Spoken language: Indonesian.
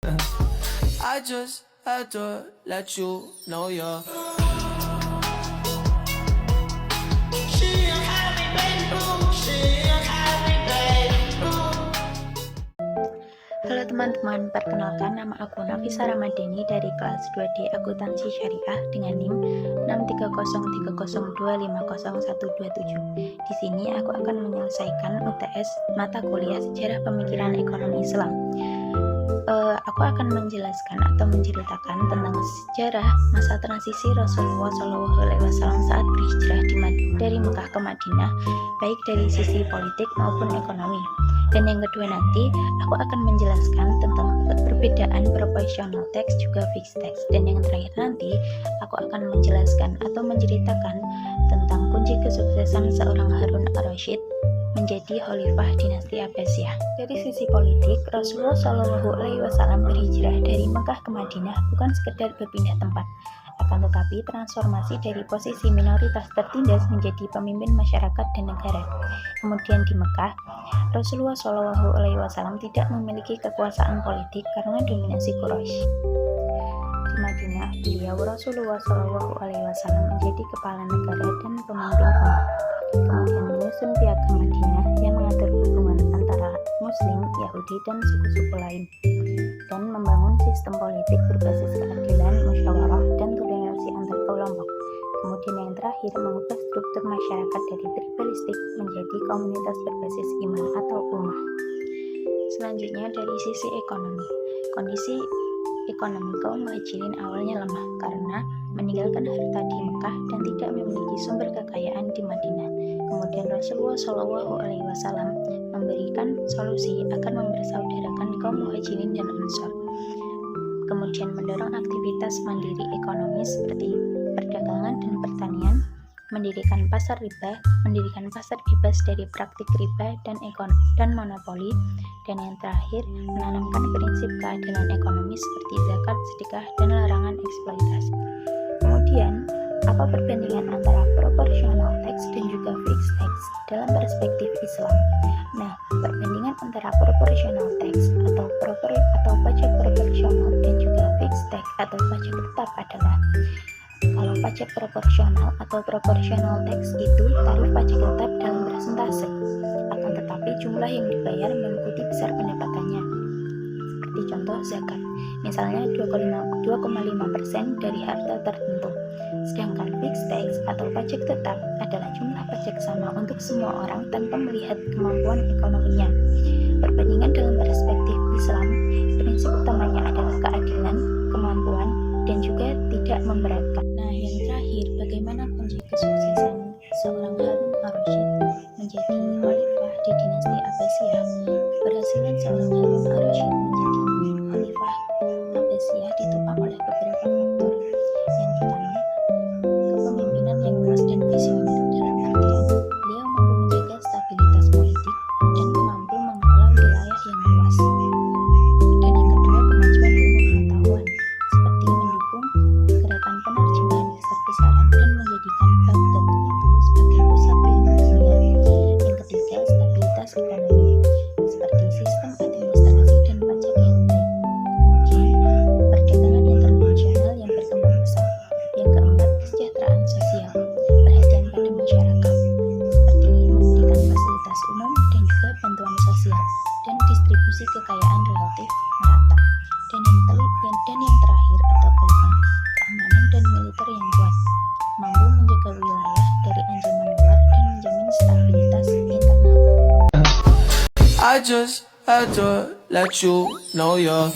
I just had to let you know you're. Halo teman-teman, perkenalkan nama aku Nafisa Ramadhani dari kelas 2D Akuntansi Syariah dengan NIM 63030250127. Di sini aku akan menyelesaikan UTS mata kuliah Sejarah Pemikiran Ekonomi Islam. Aku akan menjelaskan atau menceritakan tentang sejarah masa transisi Rasulullah SAW saat berhijrah dari Mekah ke Madinah, baik dari sisi politik maupun ekonomi. Dan yang kedua nanti, aku akan menjelaskan tentang perbedaan proportional text juga fixed text. Dan yang terakhir nanti, aku akan menjelaskan atau menceritakan tentang kunci kesuksesan seorang Harun ar-Rasyid menjadi khalifah dinasti Abbasiyah. Dari sisi politik, Rasulullah SAW berhijrah dari Mekah ke Madinah bukan sekedar berpindah tempat, akan tetapi transformasi dari posisi minoritas tertindas menjadi pemimpin masyarakat dan negara. Kemudian di Mekah, Rasulullah SAW tidak memiliki kekuasaan politik karena dominasi Quraisy. Di Madinah, beliau Rasulullah SAW menjadi kepala negara dan pemimpin umat. Kemudian menyusun piagam Madinah yang mengatur hubungan antara Muslim, Yahudi, dan suku-suku lain, dan membangun sistem politik berbasis keadilan, musyawarah, dan toleransi antar kelompok. Kemudian yang terakhir, mengubah struktur masyarakat dari tribalistik menjadi komunitas berbasis iman atau ummah. Selanjutnya dari sisi ekonomi, kondisi ekonomi kaum muhajirin awalnya lemah karena meninggalkan harta di Mekah dan tidak memiliki sumber kekayaan di Madinah. Kemudian Rasulullah SAW memberikan solusi agar mempersaudarakan kaum muhajirin dan ansor. Kemudian mendorong aktivitas mandiri ekonomis seperti perdagangan dan pertanian, mendirikan pasar bebas dari praktik riba dan monopoli, dan yang terakhir menanamkan prinsip keadilan ekonomi seperti zakat, sedekah, dan larangan eksploitasi. Kemudian, apa perbandingan antara proportional text dan juga fixed text dalam perspektif Islam? Nah, perbandingan antara proportional text atau pajak proporsional dan juga fixed text atau pajak tetap adalah, kalau pajak proporsional atau proportional tax itu tarif pajak tetap dalam persentase, akan tetapi jumlah yang dibayar mengikuti besar pendapatannya. Seperti contoh zakat, misalnya 2,5% dari harta tertentu. Sedangkan fixed tax atau pajak tetap adalah jumlah pajak sama untuk semua orang tanpa melihat kemampuan ekonominya. Perbandingan dalam perspektif Islam, prinsip utamanya adalah keadilan, kemampuan, dan juga tidak memberatkan. Nah, yang terakhir, bagaimana kunci kesuksesan seorang Harun ar-Rasyid menjadi khalifah di dinasti Abbasiyah? Keberhasilan seorang Harun ar-Rasyid menjadi khalifah Abbasiyah ditopang oleh beberapa faktor. Yang pertama, kepemimpinan yang luas dan visioner, dalam artian beliau mampu menjaga stabilitas politik dan mampu mengelola wilayah yang luas. Dan yang kedua, kemajuan ilmu pengetahuan, seperti mendukung gerakan penerjemahan besar-besaran dan menjadikan Baghdad itu sebagai pusat ilmu dunia. Yang ketiga, stabilitas ekonomi, seperti sistem administrasi dan pajak yang baik. Kemudian, perdagangan internasional yang berkembang pesat. Yang keempat, kesejahteraan sosial, perhatian pada masyarakat, seperti memberikan fasilitas umum dan juga bantuan sosial, dan distribusi kekayaan relatif merata. Dan yang terakhir atau kelima, keamanan dan militer yang kuat, mampu menjaga wilayah dari ancaman luar dan menjamin stabilitas internal. I just had to let you know you're.